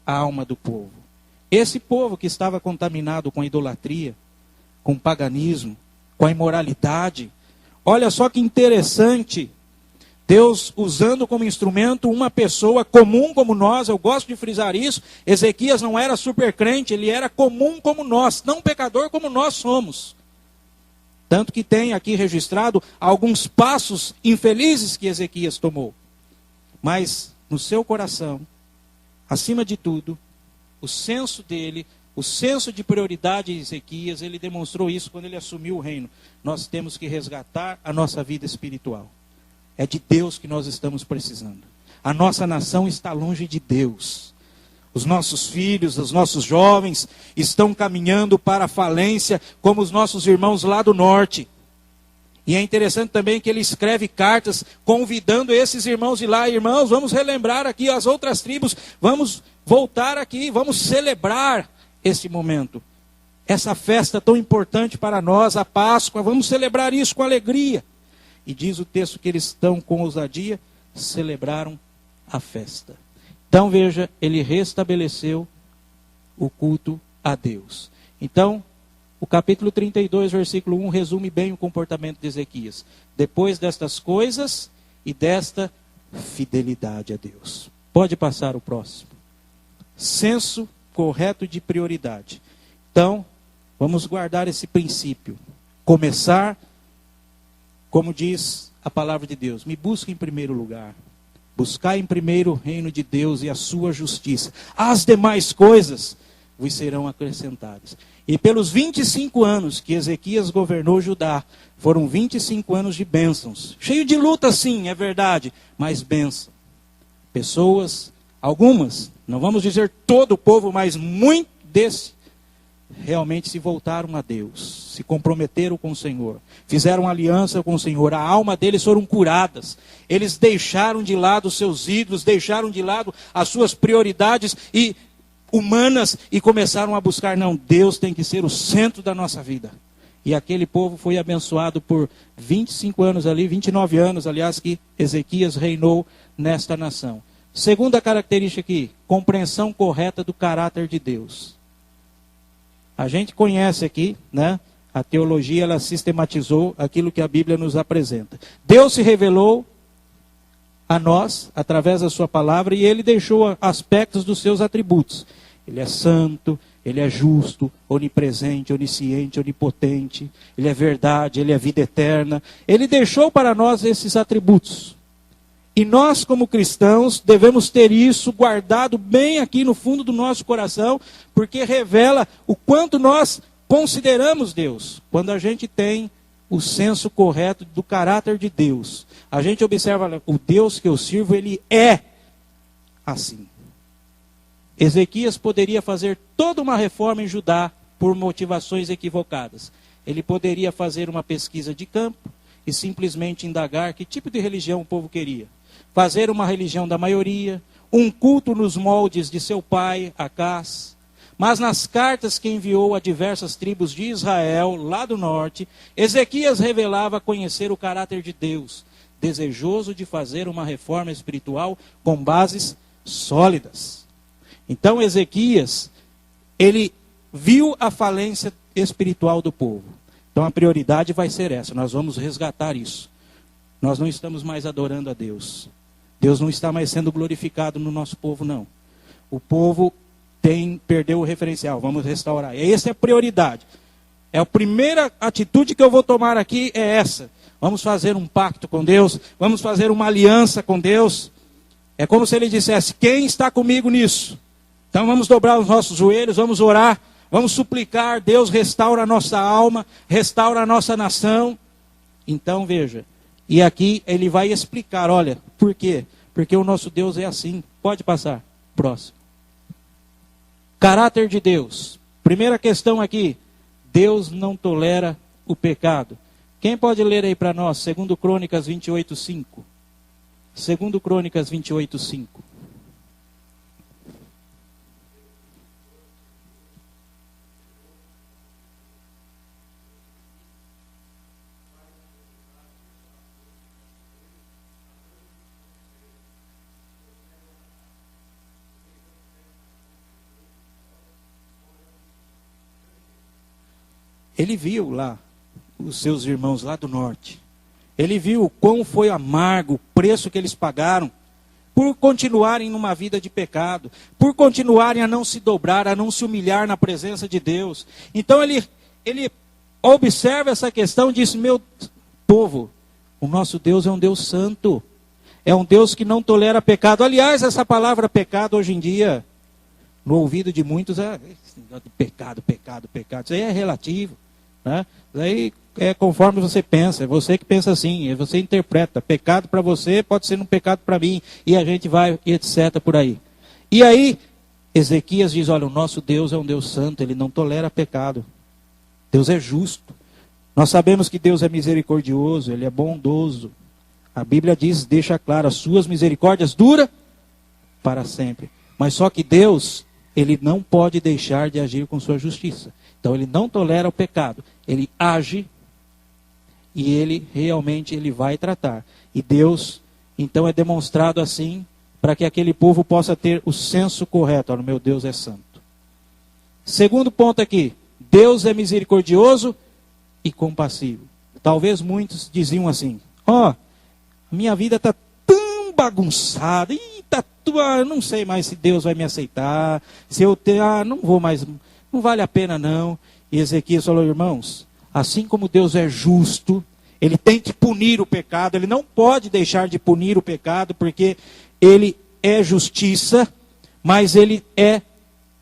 a alma do povo. Esse povo que estava contaminado com a idolatria, com o paganismo, com a imoralidade. Olha só que interessante, Deus usando como instrumento uma pessoa comum como nós, eu gosto de frisar isso, Ezequias não era super crente, ele era comum como nós, tão pecador como nós somos. Tanto que tem aqui registrado alguns passos infelizes que Ezequias tomou. Mas no seu coração, acima de tudo, o senso dele, o senso de prioridade de Ezequias, ele demonstrou isso quando ele assumiu o reino. Nós temos que resgatar a nossa vida espiritual. É de Deus que nós estamos precisando. A nossa nação está longe de Deus. Os nossos filhos, os nossos jovens estão caminhando para a falência, como os nossos irmãos lá do norte. E é interessante também que ele escreve cartas convidando esses irmãos de lá. Irmãos, vamos relembrar aqui as outras tribos, vamos voltar aqui, vamos celebrar esse momento. Essa festa tão importante para nós, a Páscoa, vamos celebrar isso com alegria. E diz o texto que eles estão com ousadia, celebraram a festa. Então veja, ele restabeleceu o culto a Deus. Então, o capítulo 32, versículo 1, resume bem o comportamento de Ezequias. Depois destas coisas e desta fidelidade a Deus. Pode passar o próximo. Senso correto de prioridade. Então, vamos guardar esse princípio. Começar, como diz a palavra de Deus, me busque em primeiro lugar. Buscar em primeiro o reino de Deus e a sua justiça. As demais coisas vos serão acrescentadas. E pelos 25 anos que Ezequias governou Judá, foram 25 anos de bênçãos. Cheio de luta, sim, é verdade, mas bênção. Pessoas, algumas, não vamos dizer todo o povo, mas muito desse, realmente se voltaram a Deus, se comprometeram com o Senhor, fizeram aliança com o Senhor, a alma deles foram curadas, eles deixaram de lado os seus ídolos, deixaram de lado as suas prioridades humanas e começaram a buscar, não, Deus tem que ser o centro da nossa vida. E aquele povo foi abençoado por 25 anos ali, 29 anos, aliás, que Ezequias reinou nesta nação. Segunda característica aqui, compreensão correta do caráter de Deus. A gente conhece aqui, né? A teologia, ela sistematizou aquilo que a Bíblia nos apresenta. Deus se revelou a nós, através da sua palavra, e ele deixou aspectos dos seus atributos. Ele é santo, ele é justo, onipresente, onisciente, onipotente, ele é verdade, ele é vida eterna. Ele deixou para nós esses atributos. E nós, como cristãos, devemos ter isso guardado bem aqui no fundo do nosso coração, porque revela o quanto nós consideramos Deus. Quando a gente tem o senso correto do caráter de Deus, a gente observa, o Deus que eu sirvo, ele é assim. Ezequias poderia fazer toda uma reforma em Judá por motivações equivocadas. Ele poderia fazer uma pesquisa de campo e simplesmente indagar que tipo de religião o povo queria. Fazer uma religião da maioria, um culto nos moldes de seu pai, Acás. Mas nas cartas que enviou a diversas tribos de Israel, lá do norte, Ezequias revelava conhecer o caráter de Deus, desejoso de fazer uma reforma espiritual com bases sólidas. Então Ezequias, ele viu a falência espiritual do povo. Então a prioridade vai ser essa, nós vamos resgatar isso. nós não estamos mais adorando a Deus. Deus não está mais sendo glorificado no nosso povo, não. O povo perdeu o referencial, vamos restaurar. E essa é a prioridade. A primeira atitude que eu vou tomar aqui é essa. Vamos fazer um pacto com Deus, vamos fazer uma aliança com Deus. É como se ele dissesse, quem está comigo nisso? Então vamos dobrar os nossos joelhos, vamos orar, vamos suplicar, Deus restaura a nossa alma, restaura a nossa nação. Então veja, e aqui ele vai explicar, olha, por quê? Porque o nosso Deus é assim. Pode passar, próximo. Caráter de Deus. Primeira questão aqui, Deus não tolera o pecado. Quem pode ler aí para nós, 2 Crônicas 28:5? 2 Crônicas 28:5. Ele viu lá os seus irmãos lá do norte. Ele viu o quão foi amargo o preço que eles pagaram por continuarem numa vida de pecado, por continuarem a não se dobrar, a não se humilhar na presença de Deus. Então ele observa essa questão e diz, meu povo, o nosso Deus é um Deus santo. É um Deus que não tolera pecado. Aliás, essa palavra pecado hoje em dia, no ouvido de muitos, pecado. Isso aí é relativo. Né? Isso aí é conforme você pensa, é você que pensa assim, é você interpreta. Pecado para você pode ser um pecado para mim, e a gente vai, etc. por aí. E aí, Ezequias diz, olha, o nosso Deus é um Deus santo, ele não tolera pecado. Deus é justo. Nós sabemos que Deus é misericordioso, ele é bondoso. A Bíblia diz, deixa claro, as suas misericórdias duram para sempre. Mas só que Deus, ele não pode deixar de agir com sua justiça. Então ele não tolera o pecado. Ele age e ele realmente vai tratar. E Deus, então, é demonstrado assim para que aquele povo possa ter o senso correto. Olha, meu Deus é santo. Segundo ponto aqui, Deus é misericordioso e compassivo. Talvez muitos diziam assim, minha vida está tão bagunçada, eu não sei mais se Deus vai me aceitar, se eu não vou mais, não vale a pena não. E Ezequias falou, irmãos, assim como Deus é justo, ele tem que punir o pecado, ele não pode deixar de punir o pecado, porque ele é justiça, mas ele é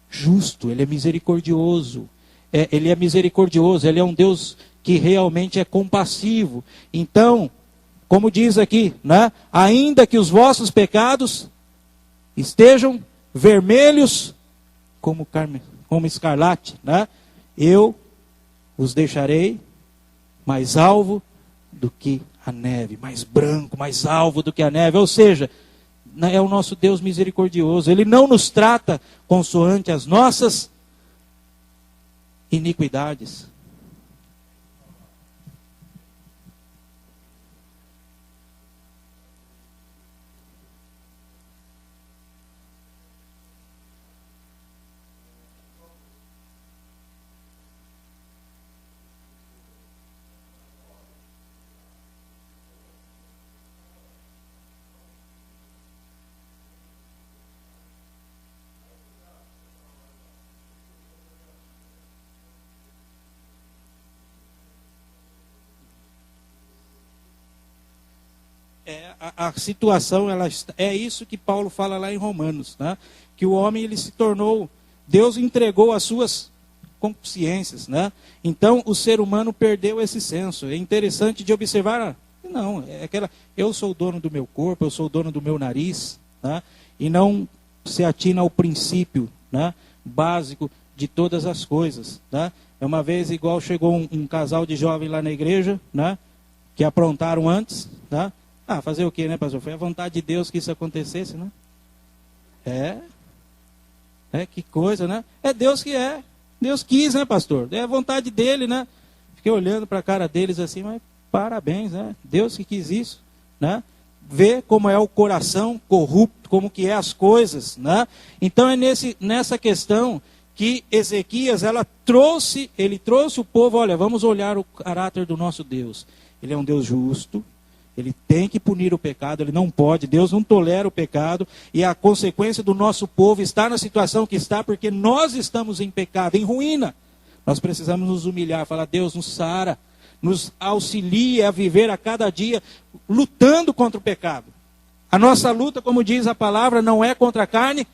justo, ele é misericordioso. Ele é misericordioso, ele é um Deus que realmente é compassivo. Então, como diz aqui, né? Ainda que os vossos pecados estejam vermelhos como escarlate, né? Eu os deixarei mais alvo do que a neve, mais branco, mais alvo do que a neve. Ou seja, é o nosso Deus misericordioso. Ele não nos trata consoante as nossas iniquidades. A situação, é isso que Paulo fala lá em Romanos, né? Que o homem, ele se tornou, Deus entregou as suas consciências, né? Então o ser humano perdeu esse senso. É interessante de observar, não, eu sou o dono do meu corpo, eu sou o dono do meu nariz, né? E não se atina ao princípio, né, básico de todas as coisas, né? Uma vez, igual, chegou um casal de jovens lá na igreja, né, que aprontaram antes, né? Fazer o quê, né, pastor? Foi a vontade de Deus que isso acontecesse, né? Que coisa, né? É Deus que é. Deus quis, né, pastor? É a vontade dele, né? Fiquei olhando para a cara deles assim, mas parabéns, né? Deus que quis isso, né? Vê como é o coração corrupto, como que é as coisas, né? Então é nessa questão que Ezequias, ele trouxe o povo, olha, vamos olhar o caráter do nosso Deus. Ele é um Deus justo. Ele tem que punir o pecado, ele não pode, Deus não tolera o pecado, e a consequência do nosso povo está na situação que está, porque nós estamos em pecado, em ruína. Nós precisamos nos humilhar, falar, Deus nos sara, nos auxilia a viver a cada dia, lutando contra o pecado. A nossa luta, como diz a palavra, não é contra a carne,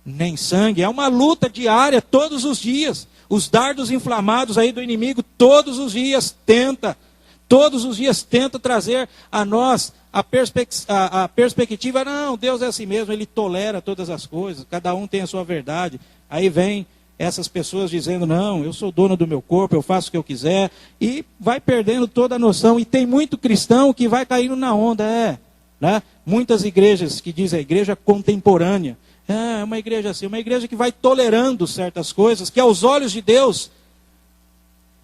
nem sangue, é uma luta diária, todos os dias. Os dardos inflamados aí do inimigo, todos os dias tenta trazer a nós a perspectiva, não, Deus é assim mesmo, Ele tolera todas as coisas, cada um tem a sua verdade. Aí vem essas pessoas dizendo, não, eu sou dono do meu corpo, eu faço o que eu quiser, e vai perdendo toda a noção, e tem muito cristão que vai caindo na onda, né? Muitas igrejas que dizem a igreja contemporânea, é uma igreja assim, uma igreja que vai tolerando certas coisas, que aos olhos de Deus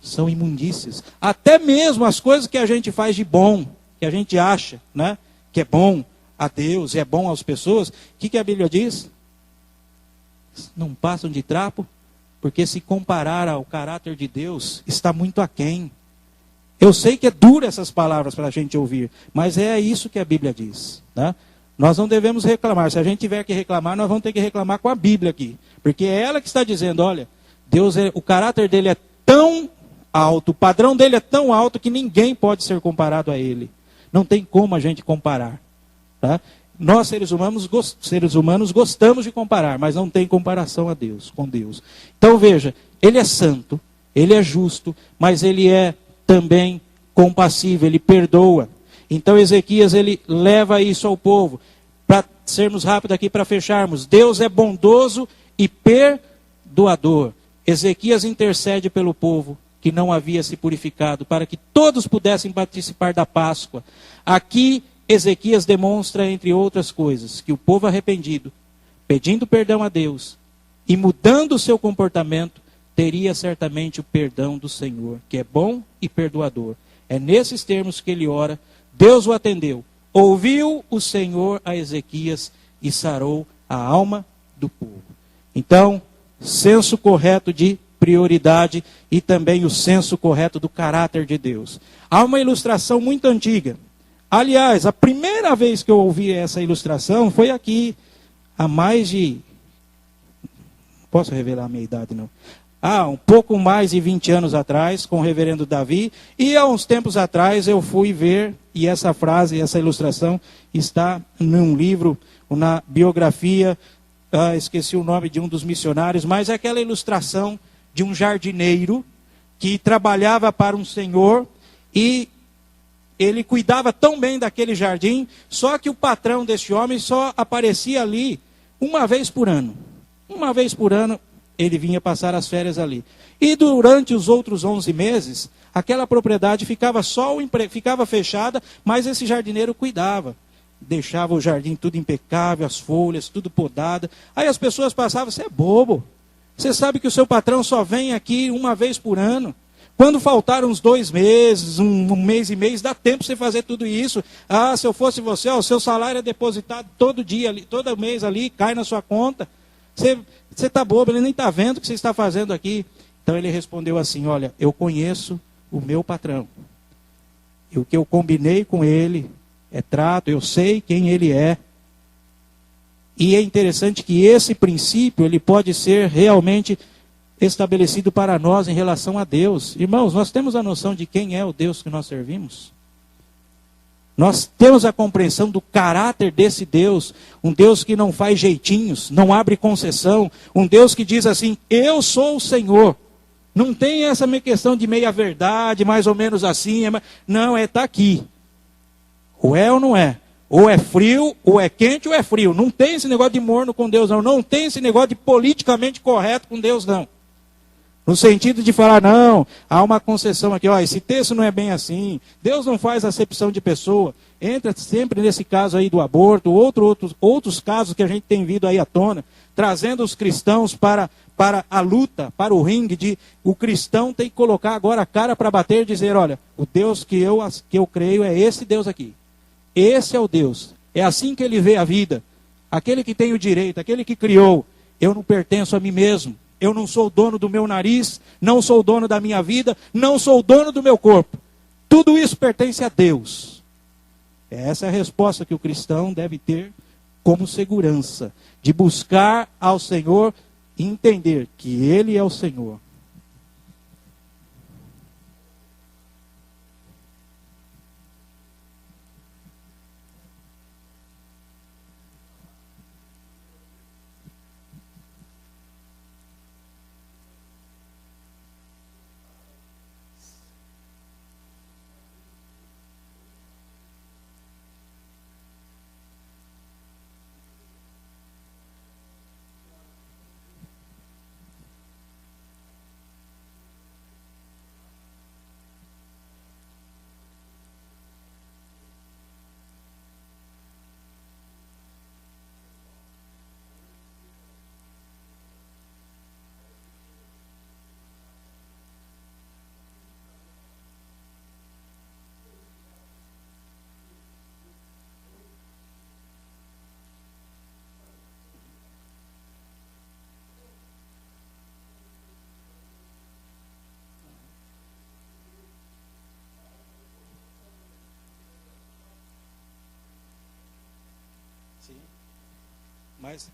são imundícias. Até mesmo as coisas que a gente faz de bom, que a gente acha, né, que é bom a Deus e é bom às pessoas, o que a Bíblia diz? Não passam de trapo, porque se comparar ao caráter de Deus, está muito aquém. Eu sei que é duro essas palavras para a gente ouvir, mas é isso que a Bíblia diz, né? Nós não devemos reclamar. Se a gente tiver que reclamar, nós vamos ter que reclamar com a Bíblia aqui. Porque é ela que está dizendo, olha, Deus, o caráter dele é tão alto, o padrão dele é tão alto que ninguém pode ser comparado a ele. Não tem como a gente comparar. Tá? Nós, seres humanos, gostamos de comparar, mas não tem comparação a Deus, com Deus. Então veja, ele é santo, ele é justo, mas ele é também compassivo, ele perdoa. Então Ezequias, ele leva isso ao povo. Para sermos rápidos aqui, para fecharmos. Deus é bondoso e perdoador. Ezequias intercede pelo povo que não havia se purificado, para que todos pudessem participar da Páscoa. Aqui Ezequias demonstra, entre outras coisas, que o povo arrependido, pedindo perdão a Deus e mudando o seu comportamento, teria certamente o perdão do Senhor, que é bom e perdoador. É nesses termos que ele ora. Deus o atendeu, ouviu o Senhor a Ezequias e sarou a alma do povo. Então, senso correto de prioridade e também o senso correto do caráter de Deus. Há uma ilustração muito antiga. Aliás, a primeira vez que eu ouvi essa ilustração foi aqui, há mais de... Não posso revelar a minha idade, não. Um pouco mais de 20 anos atrás, com o reverendo Davi, e há uns tempos atrás eu fui ver, e essa frase, essa ilustração, está num livro, na biografia, esqueci o nome de um dos missionários, mas é aquela ilustração de um jardineiro que trabalhava para um senhor, e ele cuidava tão bem daquele jardim, só que o patrão desse homem só aparecia ali uma vez por ano. Uma vez por ano, ele vinha passar as férias ali. E durante os outros 11 meses, aquela propriedade ficava ficava fechada, mas esse jardineiro cuidava. Deixava o jardim tudo impecável, as folhas, tudo podada. Aí as pessoas passavam, você é bobo. Você sabe que o seu patrão só vem aqui uma vez por ano. Quando faltaram uns 2 meses, um mês e meio, dá tempo para você fazer tudo isso. Se eu fosse você, o seu salário é depositado todo dia, todo mês ali, cai na sua conta. Você está bobo, ele nem está vendo o que você está fazendo aqui. Então ele respondeu assim, olha, eu conheço o meu patrão. E o que eu combinei com ele é trato, eu sei quem ele é. E é interessante que esse princípio, ele pode ser realmente estabelecido para nós em relação a Deus. Irmãos, nós temos a noção de quem é o Deus que nós servimos? Nós temos a compreensão do caráter desse Deus, um Deus que não faz jeitinhos, não abre concessão, um Deus que diz assim, eu sou o Senhor. Não tem essa questão de meia verdade, mais ou menos assim, não, está aqui. Ou é ou não é. Ou é frio, ou é quente, ou é frio. Não tem esse negócio de morno com Deus, não. Não tem esse negócio de politicamente correto com Deus, não. No sentido de falar, não, há uma concessão aqui, esse texto não é bem assim, Deus não faz acepção de pessoa, entra sempre nesse caso aí do aborto, outros casos que a gente tem vindo aí à tona, trazendo os cristãos para a luta, para o ringue, de o cristão tem que colocar agora a cara para bater e dizer, olha, o Deus que eu creio é esse Deus aqui, esse é o Deus, é assim que ele vê a vida, aquele que tem o direito, aquele que criou, eu não pertenço a mim mesmo. Eu não sou o dono do meu nariz, não sou o dono da minha vida, não sou o dono do meu corpo. Tudo isso pertence a Deus. Essa é a resposta que o cristão deve ter como segurança, de buscar ao Senhor e entender que Ele é o Senhor. Sim, mas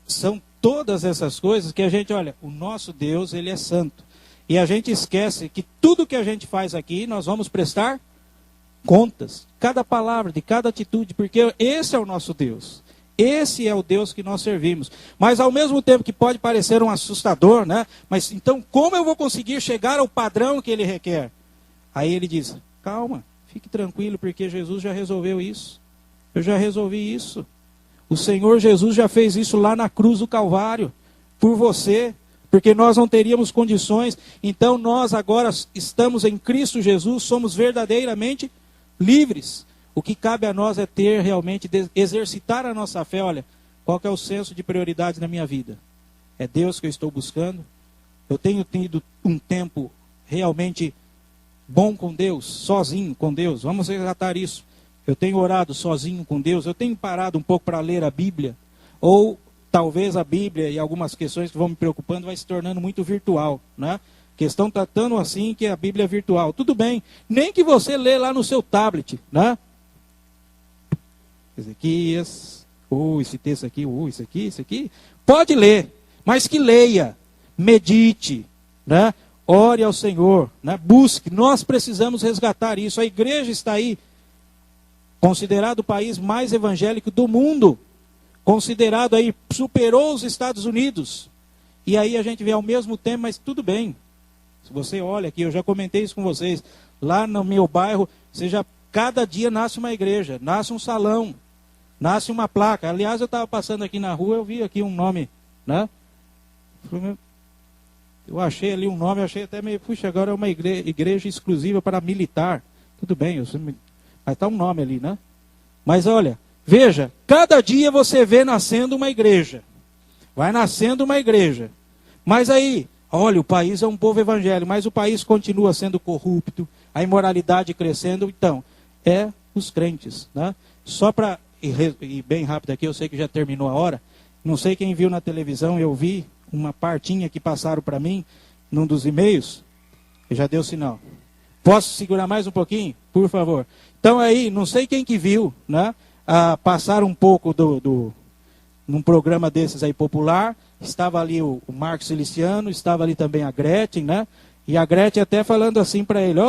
são todas essas coisas que a gente, olha, o nosso Deus, Ele é santo. E a gente esquece que tudo que a gente faz aqui, nós vamos prestar contas. Cada palavra, de cada atitude, porque esse é o nosso Deus. Esse é o Deus que nós servimos. Mas ao mesmo tempo que pode parecer um assustador, né? Mas então como eu vou conseguir chegar ao padrão que Ele requer? Aí Ele diz, calma, fique tranquilo, porque Jesus já resolveu isso. Eu já resolvi isso. O Senhor Jesus já fez isso lá na cruz do Calvário, por você, porque nós não teríamos condições. Então nós agora estamos em Cristo Jesus, somos verdadeiramente livres. O que cabe a nós é ter realmente, exercitar a nossa fé. Olha, qual que é o senso de prioridade na minha vida? É Deus que eu estou buscando? Eu tenho tido um tempo realmente bom com Deus, sozinho com Deus? Vamos resgatar isso. Eu tenho orado sozinho com Deus? Eu tenho parado um pouco para ler a Bíblia? Ou talvez a Bíblia e algumas questões que vão me preocupando vai se tornando muito virtual, né? Questão tratando assim que a Bíblia é virtual. Tudo bem, nem que você lê lá no seu tablet, né? Ezequias, esse texto aqui, isso aqui. Pode ler, mas que leia, medite, né? Ore ao Senhor, né? Busque. Nós precisamos resgatar isso. A igreja está aí, considerado o país mais evangélico do mundo, considerado aí, superou os Estados Unidos. E aí a gente vê ao mesmo tempo, mas tudo bem. Se você olha aqui, eu já comentei isso com vocês, lá no meu bairro, cada dia nasce uma igreja, nasce um salão, nasce uma placa. Aliás, eu estava passando aqui na rua, eu vi aqui um nome, né? Eu achei ali um nome, eu achei até meio, puxa, agora é uma igreja exclusiva para militar. Tudo bem, mas está um nome ali, né? Mas olha, veja, cada dia você vê nascendo uma igreja. Vai nascendo uma igreja. Mas aí, olha, o país é um povo evangélico, mas o país continua sendo corrupto, a imoralidade crescendo. Então, é os crentes, né? Só para ir bem rápido aqui, eu sei que já terminou a hora. Não sei quem viu na televisão, eu vi uma partinha que passaram para mim, num dos e-mails. Já deu sinal. Posso segurar mais um pouquinho? Por favor. Então aí, não sei quem que viu, né? Passaram um pouco num programa desses aí popular. Estava ali o Marcos Celiciano, estava ali também a Gretchen, né? E a Gretchen até falando assim para ele,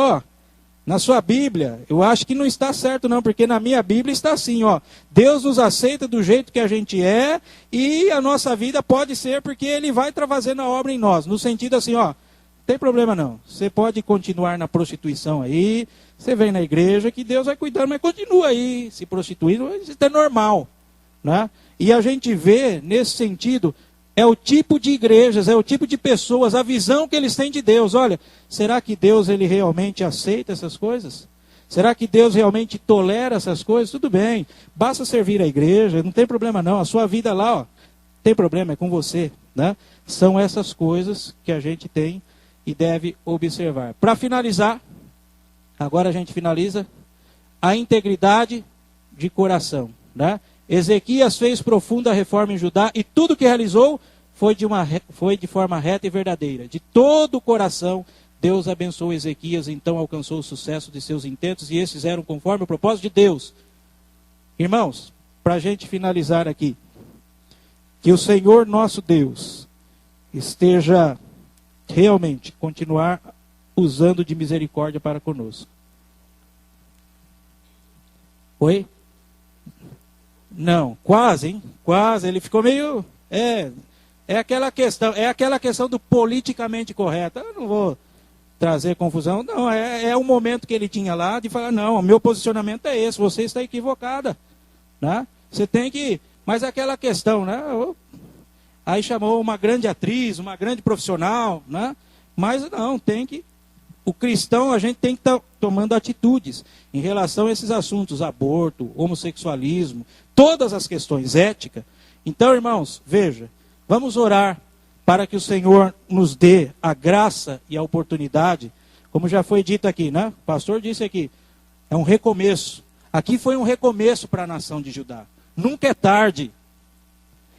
na sua Bíblia, eu acho que não está certo não, porque na minha Bíblia está assim, Deus nos aceita do jeito que a gente é, e a nossa vida pode ser porque Ele vai fazendo a obra em nós, no sentido assim, não tem problema não, você pode continuar na prostituição aí, você vem na igreja que Deus vai cuidando, mas continua aí se prostituindo, isso é normal, né? E a gente vê nesse sentido, é o tipo de igrejas, é o tipo de pessoas, a visão que eles têm de Deus. Olha, será que Deus ele realmente aceita essas coisas? Será que Deus realmente tolera essas coisas? Tudo bem, basta servir a igreja, não tem problema não. A sua vida lá, tem problema, é com você, né? São essas coisas que a gente tem e deve observar. Para finalizar, agora a gente finaliza, a integridade de coração, né? Ezequias fez profunda reforma em Judá e tudo que realizou foi de forma reta e verdadeira. De todo o coração Deus abençoou Ezequias, então alcançou o sucesso de seus intentos, e esses eram conforme o propósito de Deus. Irmãos, para a gente finalizar aqui, que o Senhor nosso Deus esteja realmente, continuar usando de misericórdia para conosco. Oi? Não, quase, hein? Quase, ele ficou meio... É aquela questão do politicamente correto. Eu não vou trazer confusão. Não, é o momento que ele tinha lá de falar, não, o meu posicionamento é esse, você está equivocada. Né? Você tem que... Mas é aquela questão, né? Aí chamou uma grande atriz, uma grande profissional, né? Mas não, tem que... O cristão, a gente tem que estar tomando atitudes em relação a esses assuntos, aborto, homossexualismo, todas as questões éticas. Então, irmãos, veja, vamos orar para que o Senhor nos dê a graça e a oportunidade, como já foi dito aqui, né? O pastor disse aqui, é um recomeço. Aqui foi um recomeço para a nação de Judá. Nunca é tarde.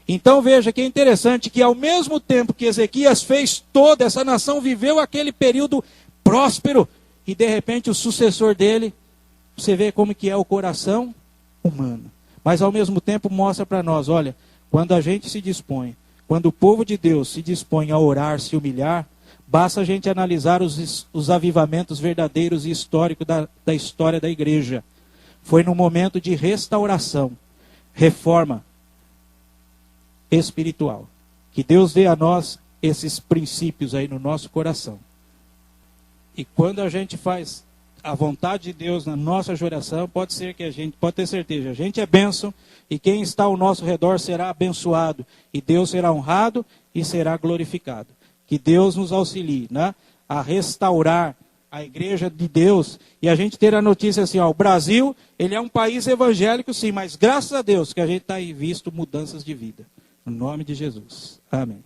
Então veja que é interessante que ao mesmo tempo que Ezequias fez toda, essa nação viveu aquele período próspero, e de repente o sucessor dele, você vê como que é o coração humano. Mas ao mesmo tempo mostra para nós, olha, quando a gente se dispõe, quando o povo de Deus se dispõe a orar, se humilhar, basta a gente analisar os avivamentos verdadeiros e históricos da história da igreja. Foi num momento de restauração, reforma espiritual. Que Deus dê a nós esses princípios aí no nosso coração. E quando a gente faz a vontade de Deus na nossa oração, pode ter certeza, a gente é bênção, e quem está ao nosso redor será abençoado, e Deus será honrado e será glorificado. Que Deus nos auxilie, né, a restaurar a igreja de Deus, e a gente ter a notícia assim, ó, o Brasil, ele é um país evangélico sim, mas graças a Deus que a gente está aí visto mudanças de vida. No nome de Jesus. Amém.